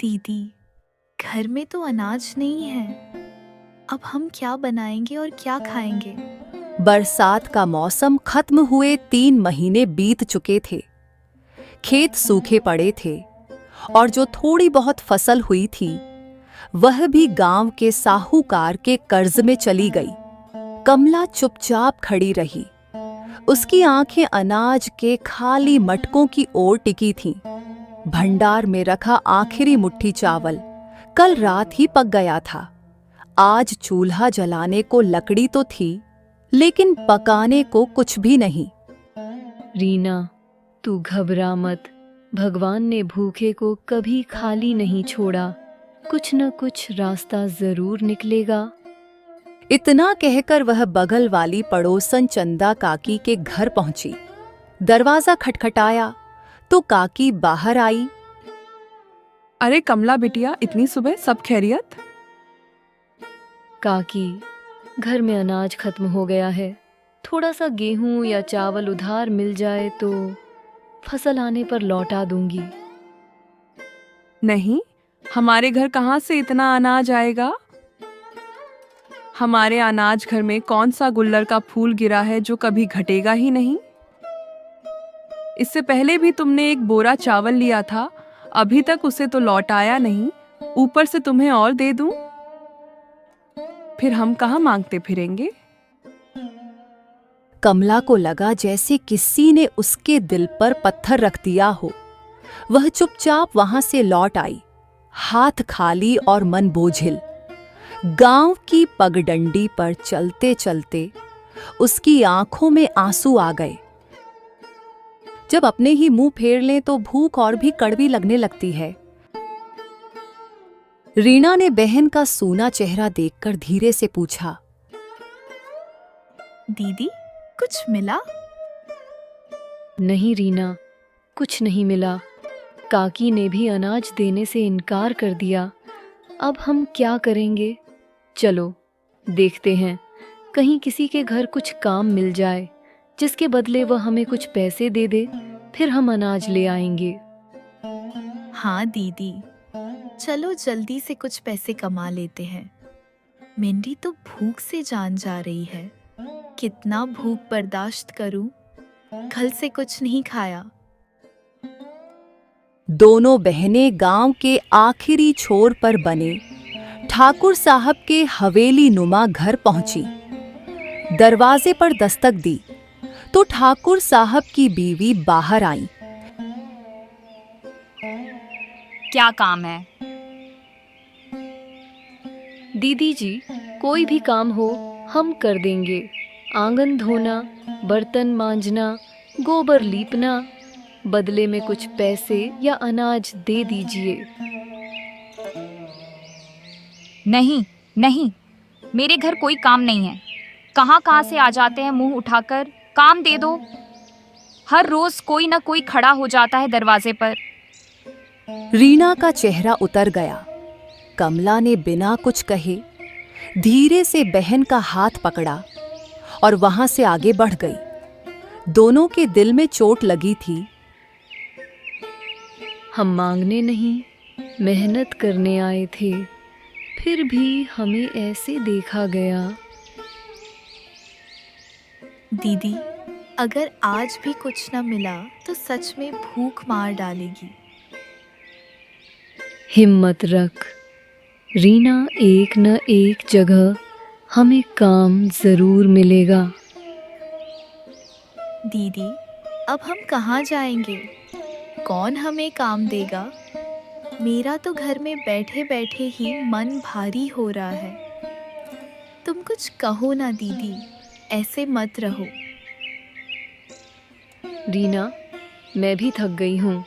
दीदी, घर में तो अनाज नहीं है। अब हम क्या बनाएंगे और क्या खाएंगे? बरसात का मौसम खत्म हुए 3 महीने बीत चुके थे। खेत सूखे पड़े थे और जो थोड़ी बहुत फसल हुई थी वह भी गांव के साहूकार के कर्ज में चली गई। कमला चुपचाप खड़ी रही। उसकी आंखें अनाज के खाली मटकों की ओर टिकी थीं। भंडार में रखा आखिरी मुट्ठी चावल कल रात ही पक गया था। आज चूल्हा जलाने को लकड़ी तो थी, लेकिन पकाने को कुछ भी नहीं। रीना, तू घबरा मत। भगवान ने भूखे को कभी खाली नहीं छोड़ा। कुछ न कुछ रास्ता जरूर निकलेगा। इतना कहकर वह बगल वाली पड़ोसन चंदा काकी के घर पहुंची। दरवाजा खटखटाया तो काकी बाहर आई। अरे कमला बिटिया, इतनी सुबह, सब खैरियत? काकी, घर में अनाज खत्म हो गया है। थोड़ा सा गेहूं या चावल उधार मिल जाए तो फसल आने पर लौटा दूंगी। नहीं, हमारे घर कहाँ से इतना अनाज आएगा? हमारे अनाज घर में कौन सा गुल्लर का फूल गिरा है जो कभी घटेगा ही नहीं? इससे पहले भी तुमने एक बोरा चावल लिया था, अभी तक उसे तो लौटाया नहीं, ऊपर से तुम्हें और दे दूं? फिर हम कहाँ मांगते फिरेंगे? कमला को लगा जैसे किसी ने उसके दिल पर पत्थर रख दिया हो। वह चुपचाप वहां से लौट आई, हाथ खाली और मन बोझिल। गांव की पगडंडी पर चलते चलते उसकी आंखों में आंसू आ गए। जब अपने ही मुंह फेर लें तो भूख और भी कड़वी लगने लगती है। रीना ने बहन का सूना चेहरा देखकर धीरे से पूछा, दीदी, कुछ मिला? नहीं रीना, कुछ नहीं मिला। काकी ने भी अनाज देने से इनकार कर दिया। अब हम क्या करेंगे? चलो देखते हैं, कहीं किसी के घर कुछ काम मिल जाए जिसके बदले वह हमें कुछ पैसे दे दे, फिर हम अनाज ले आएंगे। हाँ दीदी, चलो जल्दी से कुछ पैसे कमा लेते हैं। मेरी तो भूख से जान जा रही है। कितना भूख बर्दाश्त करूं? कल से कुछ नहीं खाया। दोनों बहनें गांव के आखिरी छोर पर बने ठाकुर साहब के हवेली नुमा घर पहुंची। दरवाजे पर दस्तक दी तो ठाकुर साहब की बीवी बाहर आई। क्या काम है? दीदी जी, कोई भी काम हो हम कर देंगे। आंगन धोना, बर्तन मांजना, गोबर लीपना, बदले में कुछ पैसे या अनाज दे दीजिए। नहीं नहीं, मेरे घर कोई काम नहीं है। कहाँ से आ जाते हैं मुंह उठाकर। काम दे दो। हर रोज कोई ना कोई खड़ा हो जाता है दरवाजे पर। रीना का चेहरा उतर गया। कमला ने बिना कुछ कहे धीरे से बहन का हाथ पकड़ा और वहां से आगे बढ़ गई। दोनों के दिल में चोट लगी थी। हम मांगने नहीं, मेहनत करने आए थे, फिर भी हमें ऐसे देखा गया। दीदी, अगर आज भी कुछ न मिला तो सच में भूख मार डालेगी। हिम्मत रख रीना, एक न एक जगह हमें काम जरूर मिलेगा। दीदी, अब हम कहाँ जाएंगे? कौन हमें काम देगा? मेरा तो घर में बैठे बैठे ही मन भारी हो रहा है। तुम कुछ कहो ना दीदी, ऐसे मत रहो। रीना, मैं भी थक गई हूँ,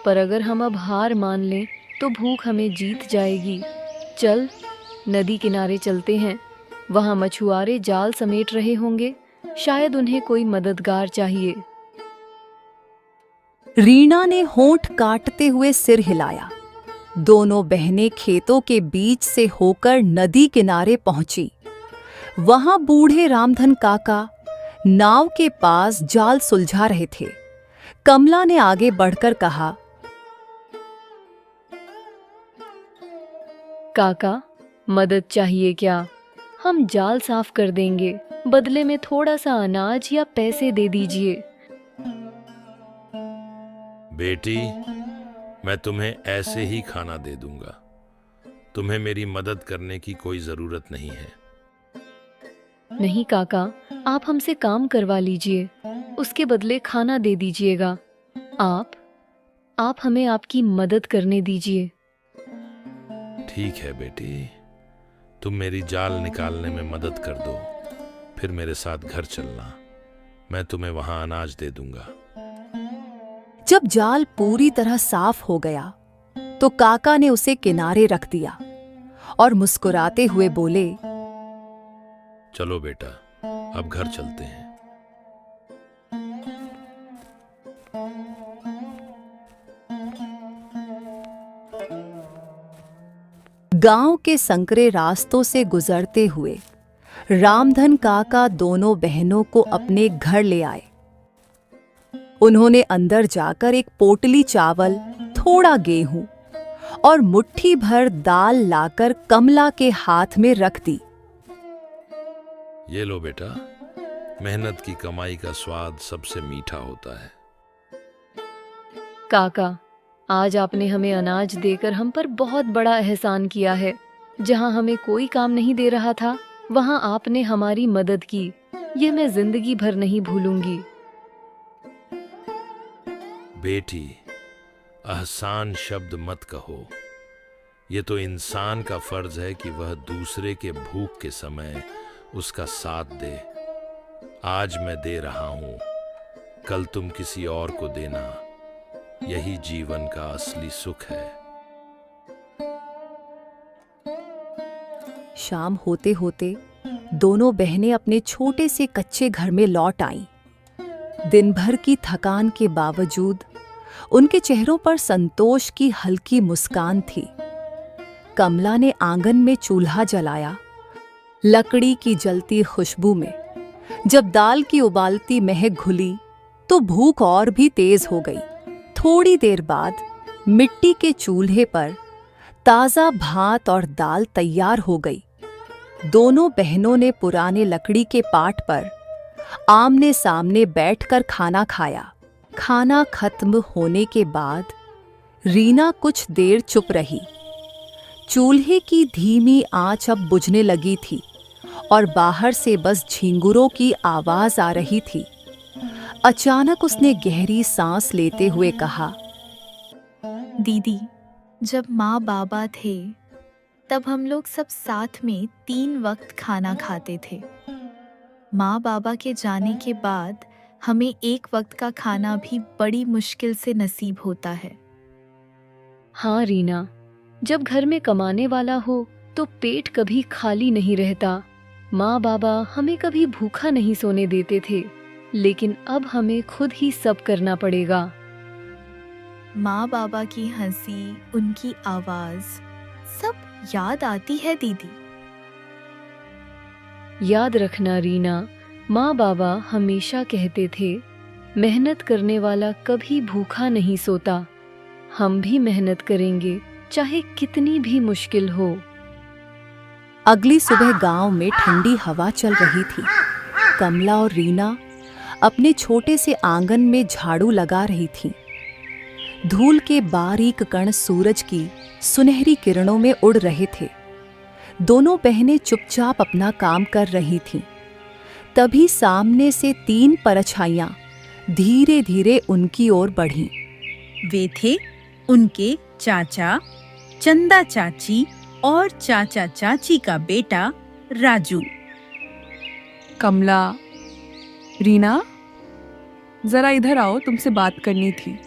पर अगर हम अब हार मान लें तो भूख हमें जीत जाएगी। चल, नदी किनारे चलते हैं। वहाँ मछुआरे जाल समेट रहे होंगे, शायद उन्हें कोई मददगार चाहिए। रीना ने होंठ काटते हुए सिर हिलाया। दोनों बहनें खेतों के बीच से होकर नदी किनारे पहुंची। वहां बूढ़े रामधन काका नाव के पास जाल सुलझा रहे थे। कमला ने आगे बढ़कर कहा, काका, मदद चाहिए क्या? हम जाल साफ कर देंगे, बदले में थोड़ा सा अनाज या पैसे दे दीजिए। बेटी, मैं तुम्हें ऐसे ही खाना दे दूंगा। तुम्हें मेरी मदद करने की कोई जरूरत नहीं है। नहीं काका, आप हमसे काम करवा लीजिए, उसके बदले खाना दे दीजिएगा। आप हमें आपकी मदद करने दीजिए। ठीक है बेटी, तुम मेरी जाल निकालने में मदद कर दो, फिर मेरे साथ घर चलना, मैं तुम्हें वहां अनाज दे दूंगा। जब जाल पूरी तरह साफ हो गया तो काका ने उसे किनारे रख दिया और मुस्कुराते हुए बोले, चलो बेटा, अब घर चलते हैं। गांव के संकरे रास्तों से गुजरते हुए रामधन काका दोनों बहनों को अपने घर ले आए। उन्होंने अंदर जाकर एक पोटली चावल, थोड़ा गेहूं और मुट्ठी भर दाल लाकर कमला के हाथ में रख दी। ये लो बेटा, मेहनत की कमाई का स्वाद सबसे मीठा होता है। काका, आज आपने हमें अनाज देकर हम पर बहुत बड़ा एहसान किया है। जहां हमें कोई काम नहीं दे रहा था, वहां आपने हमारी मदद की। ये मैं जिंदगी भर नहीं भूलूंगी। बेटी, एहसान शब्द मत कहो। ये तो इंसान का फर्ज है कि वह दूसरे के भूख के समय उसका साथ दे। आज मैं दे रहा हूं, कल तुम किसी और को देना। यही जीवन का असली सुख है। शाम होते होते दोनों बहनें अपने छोटे से कच्चे घर में लौट आईं। दिन भर की थकान के बावजूद उनके चेहरों पर संतोष की हल्की मुस्कान थी। कमला ने आंगन में चूल्हा जलाया। लकड़ी की जलती खुशबू में जब दाल की उबालती महक घुली तो भूख और भी तेज हो गई। थोड़ी देर बाद मिट्टी के चूल्हे पर ताजा भात और दाल तैयार हो गई। दोनों बहनों ने पुराने लकड़ी के पाट पर आमने सामने बैठकर खाना खाया। खाना खत्म होने के बाद रीना कुछ देर चुप रही। चूल्हे की धीमी आंच अब बुझने लगी थी और बाहर से बस झींगुरों की आवाज आ रही थी। अचानक उसने गहरी सांस लेते हुए कहा, दीदी, जब माँ बाबा थे तब हम लोग सब साथ में 3 वक्त खाना खाते थे। माँ बाबा के जाने के बाद हमें 1 वक्त का खाना भी बड़ी मुश्किल से नसीब होता है। हाँ रीना, जब घर में कमाने वाला हो तो पेट कभी खाली नहीं रहता। माँ बाबा हमें कभी भूखा नहीं सोने देते थे, लेकिन अब हमें खुद ही सब करना पड़ेगा। माँ बाबा की हंसी, उनकी आवाज सब याद आती है दीदी। याद रखना रीना, माँ बाबा हमेशा कहते थे, मेहनत करने वाला कभी भूखा नहीं सोता। हम भी मेहनत करेंगे, चाहे कितनी भी मुश्किल हो। अगली सुबह गांव में ठंडी हवा चल रही थी। कमला और रीना अपने छोटे से आंगन में झाड़ू लगा रही थीं। धूल के बारीक कण सूरज की सुनहरी किरणों में उड़ रहे थे। दोनों बहनें चुपचाप अपना काम कर रही थीं। तभी सामने से 3 परछाइयां धीरे धीरे उनकी ओर बढ़ीं। वे थे उनके चाचा, चंदा चाची और चाचा चाची का बेटा राजू। कमला, रीना, जरा इधर आओ, तुमसे बात करनी थी।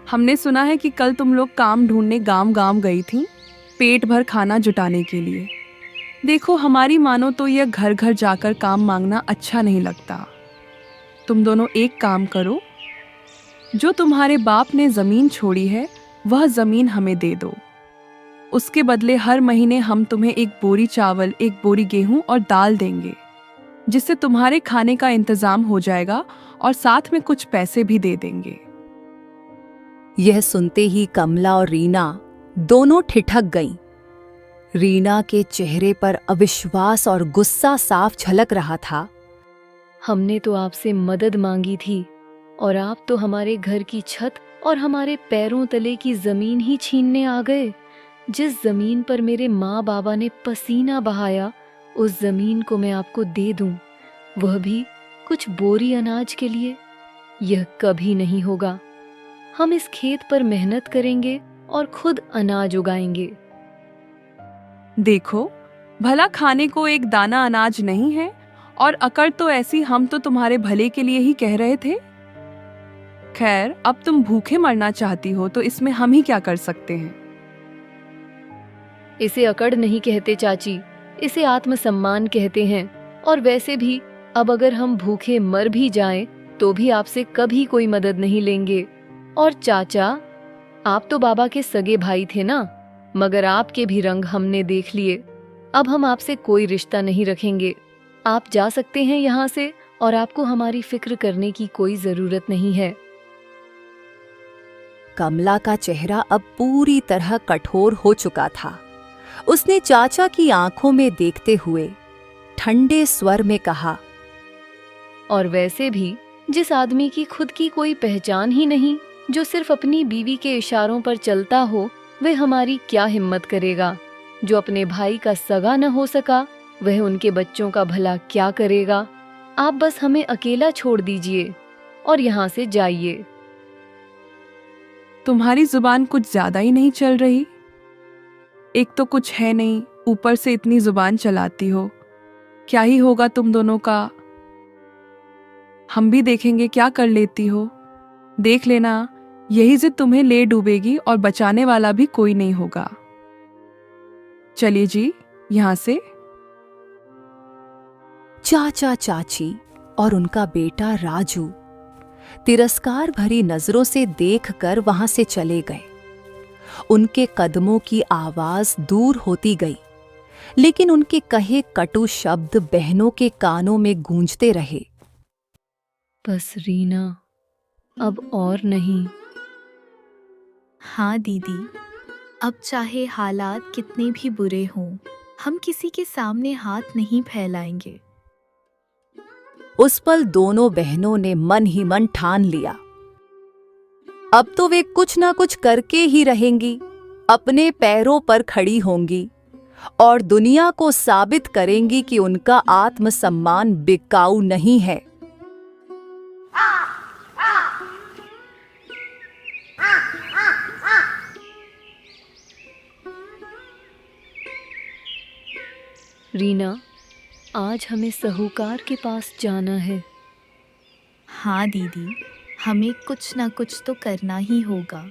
हमने सुना है कि कल तुम लोग काम ढूंढने गांव गई थी, पेट भर खाना जुटाने के लिए। देखो, हमारी मानो तो यह घर घर जाकर काम मांगना अच्छा नहीं लगता। तुम दोनों एक काम करो, जो तुम्हारे बाप ने जमीन छोड़ी है वह जमीन हमें दे दो। उसके बदले हर महीने हम तुम्हें 1 बोरी चावल, 1 बोरी गेहूं और दाल देंगे, जिससे तुम्हारे खाने का इंतजाम हो जाएगा और साथ में कुछ पैसे भी दे देंगे। यह सुनते ही कमला और रीना दोनों ठिठक गईं। रीना के चेहरे पर अविश्वास और गुस्सा साफ झलक रहा था। हमने तो आपसे मदद मांगी थी और आप तो हमारे घर की छत और हमारे पैरों तले की जमीन ही छीनने आ गए। जिस जमीन पर मेरे माँ बाबा ने पसीना बहाया, उस जमीन को मैं आपको दे दूं, वह भी कुछ बोरी अनाज के लिए? यह कभी नहीं होगा। हम इस खेत पर मेहनत करेंगे और खुद अनाज उगाएंगे। देखो, भला खाने को एक दाना अनाज नहीं है, और अकड़ तो ऐसी हम तो तुम्हारे भले के लिए ही कह रहे थे। खैर, अब तुम भूखे मरना चाहती हो तो इसमें हम ही क्या कर सकते हैं। इसे अकड़ नहीं कहते चाची, इसे आत्मसम्मान कहते हैं। और वैसे भी अब अगर हम भूखे मर भी जाएं, तो भी आपसे कभी कोई मदद नहीं लेंगे। और चाचा, आप तो बाबा के सगे भाई थे ना, मगर आपके भी रंग हमने देख लिए। अब हम आपसे कोई रिश्ता नहीं रखेंगे। आप जा सकते हैं यहाँ से, और आपको हमारी फिक्र करने की कोई जरूरत नहीं है। कमला का चेहरा अब पूरी तरह कठोर हो चुका था। उसने चाचा की आंखों में देखते हुए ठंडे स्वर में कहा, और वैसे भी जिस आदमी की खुद की कोई पहचान ही नहीं, जो सिर्फ अपनी बीवी के इशारों पर चलता हो, वह हमारी क्या हिम्मत करेगा? जो अपने भाई का सगा न हो सका, वह उनके बच्चों का भला क्या करेगा? आप बस हमें अकेला छोड़ दीजिए और यहाँ से जाइए। तुम्हारी जुबान कुछ ज्यादा ही नहीं चल रही? एक तो कुछ है नहीं, ऊपर से इतनी जुबान चलाती हो। क्या ही होगा तुम दोनों का? हम भी देखेंगे क्या कर लेती हो। देख लेना, यही जिद तुम्हें ले डूबेगी और बचाने वाला भी कोई नहीं होगा। चलिए जी, यहाँ से। चाचा चाची और उनका बेटा राजू तिरस्कार भरी नजरों से देखकर वहां से चले गए। उनके कदमों की आवाज दूर होती गई, लेकिन उनके कहे कटु शब्द बहनों के कानों में गूंजते रहे। बस रीना, अब और नहीं। हाँ दीदी, अब चाहे हालात कितने भी बुरे हों, हम किसी के सामने हाथ नहीं फैलाएंगे। उस पल दोनों बहनों ने मन ही मन ठान लिया, अब तो वे कुछ ना कुछ करके ही रहेंगी, अपने पैरों पर खड़ी होंगी और दुनिया को साबित करेंगी कि उनका आत्मसम्मान बिकाऊ नहीं है। रीना, आज हमें साहूकार के पास जाना है। हाँ दीदी, हमें कुछ ना कुछ तो करना ही होगा,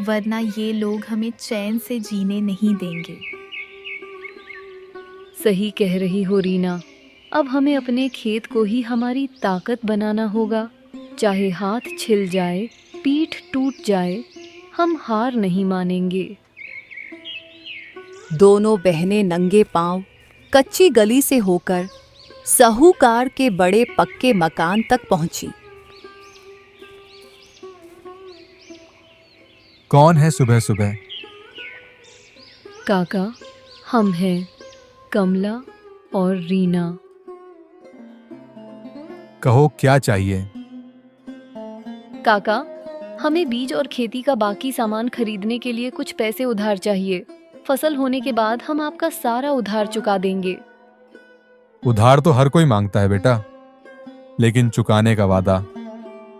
वरना ये लोग हमें चैन से जीने नहीं देंगे। सही कह रही हो रीना, अब हमें अपने खेत को ही हमारी ताकत बनाना होगा। चाहे हाथ छिल जाए, पीठ टूट जाए, हम हार नहीं मानेंगे। दोनों बहनें नंगे पांव कच्ची गली से होकर साहूकार के बड़े पक्के मकान तक पहुंची। कौन है सुबह सुबह? काका, हम हैं कमला और रीना। कहो क्या चाहिए? काका, हमें बीज और खेती का बाकी सामान खरीदने के लिए कुछ पैसे उधार चाहिए। फसल होने के बाद हम आपका सारा उधार चुका देंगे। उधार तो हर कोई मांगता है बेटा, लेकिन चुकाने का वादा,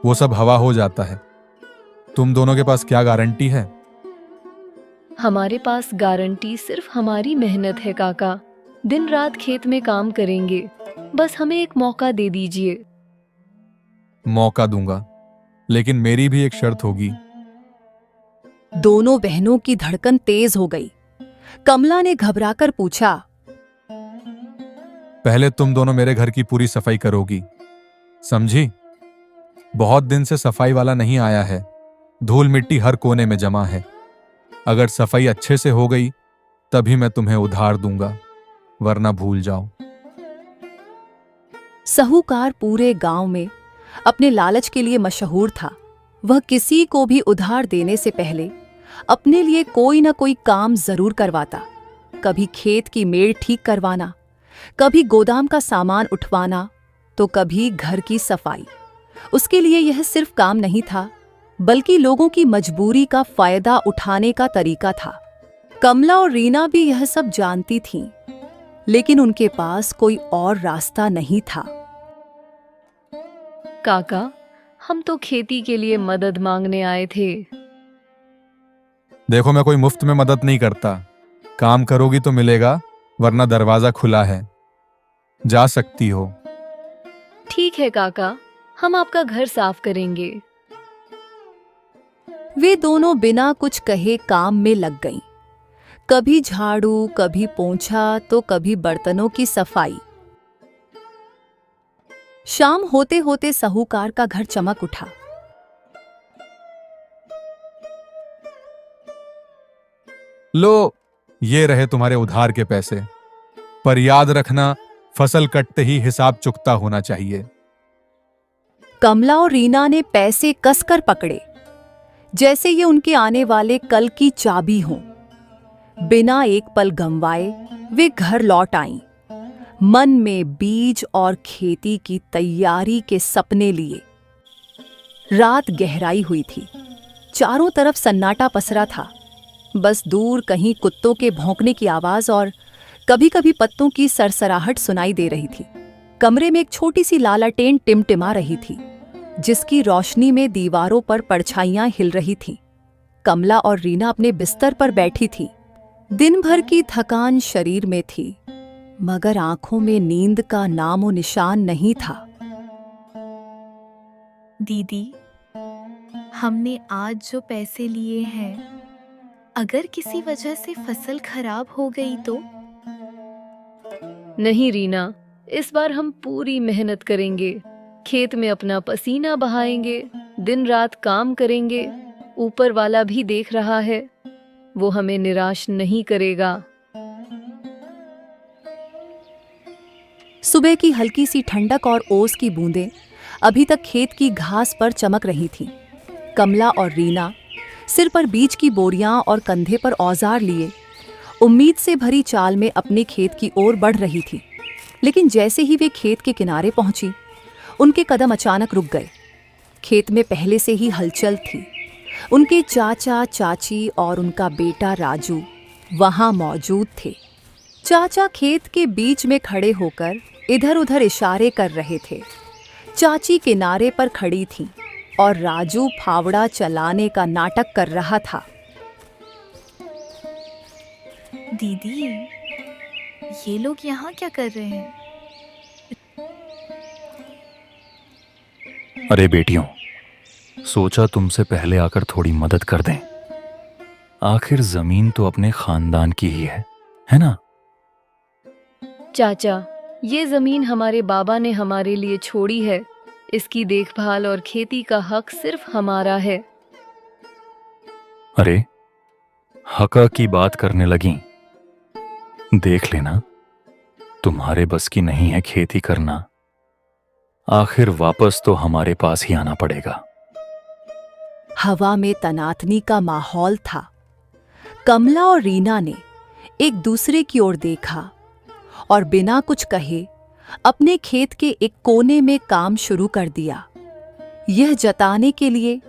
वो सब हवा हो जाता है। तुम दोनों के पास क्या गारंटी है? हमारे पास गारंटी सिर्फ हमारी मेहनत है काका। दिन रात खेत में काम करेंगे, बस हमें एक मौका दे दीजिए। मौका दूंगा, लेकिन मेरी भी एक शर्त होगी। दोनों बहनों की धड़कन तेज हो गई। कमला ने घबराकर पूछा, पहले तुम दोनों मेरे घर की पूरी सफाई करोगी, समझी? बहुत दिन से सफाई वाला नहीं आया है, धूल मिट्टी हर कोने में जमा है। अगर सफाई अच्छे से हो गई तभी मैं तुम्हें उधार दूंगा, वरना भूल जाओ। साहूकार पूरे गांव में अपने लालच के लिए मशहूर था। वह किसी को भी उधार देने से पहले अपने लिए कोई न कोई काम जरूर करवाता। कभी खेत की मेड़ ठीक करवाना, कभी गोदाम का सामान उठवाना, तो कभी घर की सफाई। उसके लिए यह सिर्फ काम नहीं था, बल्कि लोगों की मजबूरी का फायदा उठाने का तरीका था। कमला और रीना भी यह सब जानती थीं, लेकिन उनके पास कोई और रास्ता नहीं था। काका, हम तो खेती के लिए मदद मांगने आए थे। देखो, मैं कोई मुफ्त में मदद नहीं करता। काम करोगी तो मिलेगा, वरना दरवाजा खुला है, जा सकती हो। ठीक है काका, हम आपका घर साफ करेंगे। वे दोनों बिना कुछ कहे काम में लग गईं। कभी झाड़ू, कभी पोंछा, तो कभी बर्तनों की सफाई। शाम होते होते साहूकार का घर चमक उठा। लो, ये रहे तुम्हारे उधार के पैसे, पर याद रखना, फसल कटते ही हिसाब चुकता होना चाहिए। कमला और रीना ने पैसे कसकर पकड़े, जैसे ये उनके आने वाले कल की चाबी हो। बिना एक पल गंवाए वे घर लौट आईं, मन में बीज और खेती की तैयारी के सपने लिए। रात गहराई हुई थी, चारों तरफ सन्नाटा पसरा था। बस दूर कहीं कुत्तों के भौंकने की आवाज और कभी-कभी पत्तों की सरसराहट सुनाई दे रही थी। कमरे में एक छोटी सी लालटेन टिमटिमा रही थी, जिसकी रोशनी में दीवारों पर परछाइयां हिल रही थीं। कमला और रीना अपने बिस्तर पर बैठी थी। दिन भर की थकान शरीर में थी, मगर आंखों में नींद का नामो निशान नहीं था। दीदी, हमने आज जो पैसे लिए हैं, अगर किसी वजह से फसल खराब हो गई तो? नहीं रीना, इस बार हम पूरी मेहनत करेंगे। खेत में अपना पसीना बहाएंगे, दिन रात काम करेंगे। ऊपर वाला भी देख रहा है, वो हमें निराश नहीं करेगा। सुबह की हल्की सी ठंडक और ओस की बूंदें अभी तक खेत की घास पर चमक रही थीं। कमला और रीना सिर पर बीज की बोरियां और कंधे पर औजार लिए उम्मीद से भरी चाल में अपने खेत की ओर बढ़ रही थी। लेकिन जैसे ही वे खेत के किनारे पहुंची, उनके कदम अचानक रुक गए। खेत में पहले से ही हलचल थी। उनके चाचा, चाची और उनका बेटा राजू वहां मौजूद थे। चाचा खेत के बीच में खड़े होकर इधर उधर इशारे कर रहे थे। चाची किनारे पर खड़ी थी और राजू फावड़ा चलाने का नाटक कर रहा था। दीदी, ये लोग यहाँ क्या कर रहे हैं? अरे बेटियों, सोचा तुमसे पहले आकर थोड़ी मदद कर दें। आखिर जमीन तो अपने खानदान की ही है ना? चाचा, ये जमीन हमारे बाबा ने हमारे लिए छोड़ी है। इसकी देखभाल और खेती का हक सिर्फ हमारा है। अरे, हका की बात करने लगी। देख लेना, तुम्हारे बस की नहीं है खेती करना। आखिर वापस तो हमारे पास ही आना पड़ेगा। हवा में तनातनी का माहौल था। कमला और रीना ने एक दूसरे की ओर देखा और बिना कुछ कहे अपने खेत के एक कोने में काम शुरू कर दिया, यह जताने के लिए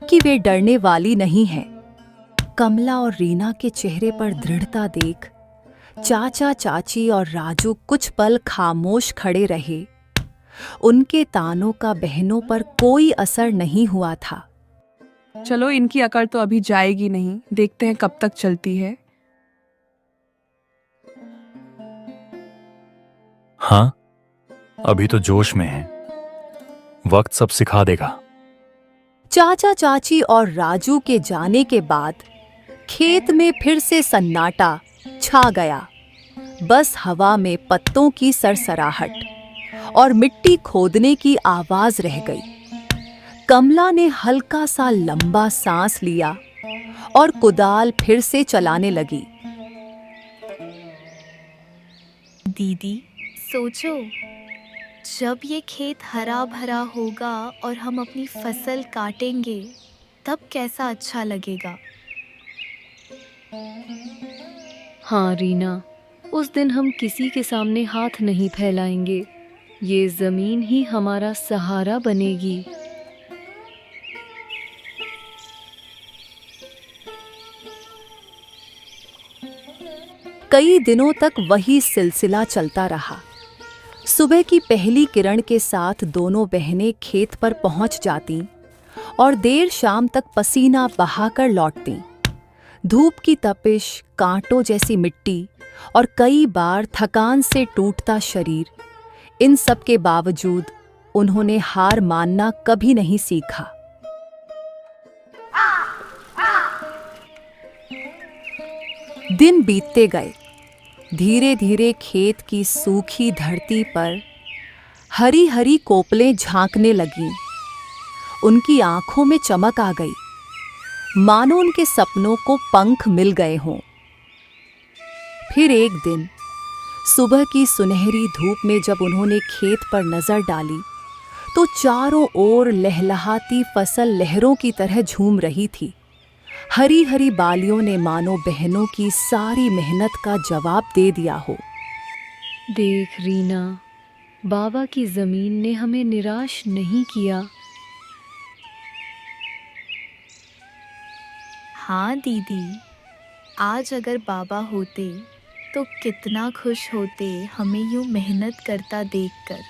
कि वे डरने वाली नहीं हैं। कमला और रीना के चेहरे पर दृढ़ता देख चाचा, चाची और राजू कुछ पल खामोश खड़े रहे। उनके तानों का बहनों पर कोई असर नहीं हुआ था। चलो, इनकी अकड़ तो अभी जाएगी नहीं, देखते हैं कब तक चलती है। हाँ, अभी तो जोश में है, वक्त सब सिखा देगा। चाचा, चाची और राजू के जाने के बाद खेत में फिर से सन्नाटा छा गया। बस हवा में पत्तों की सरसराहट और मिट्टी खोदने की आवाज रह गई। कमला ने हल्का सा लंबा सांस लिया और कुदाल फिर से चलाने लगी। दीदी, सोचो, जब ये खेत हरा भरा होगा और हम अपनी फसल काटेंगे, तब कैसा अच्छा लगेगा। हाँ रीना, उस दिन हम किसी के सामने हाथ नहीं फैलाएंगे। ये जमीन ही हमारा सहारा बनेगी। कई दिनों तक वही सिलसिला चलता रहा। सुबह की पहली किरण के साथ दोनों बहनें खेत पर पहुंच जातीं और देर शाम तक पसीना बहाकर लौटतीं। धूप की तपिश, कांटों जैसी मिट्टी और कई बार थकान से टूटता शरीर, इन सब के बावजूद उन्होंने हार मानना कभी नहीं सीखा। दिन बीतते गए। धीरे धीरे खेत की सूखी धरती पर हरी हरी कोपलें झांकने लगीं। उनकी आंखों में चमक आ गई, मानो उनके सपनों को पंख मिल गए हों। फिर एक दिन सुबह की सुनहरी धूप में जब उन्होंने खेत पर नजर डाली तो चारों ओर लहलहाती फसल लहरों की तरह झूम रही थी। हरी हरी बालियों ने मानो बहनों की सारी मेहनत का जवाब दे दिया हो। देख रीना, बाबा की जमीन ने हमें निराश नहीं किया। हाँ दीदी, आज अगर बाबा होते तो कितना खुश होते हमें यूं मेहनत करता देखकर।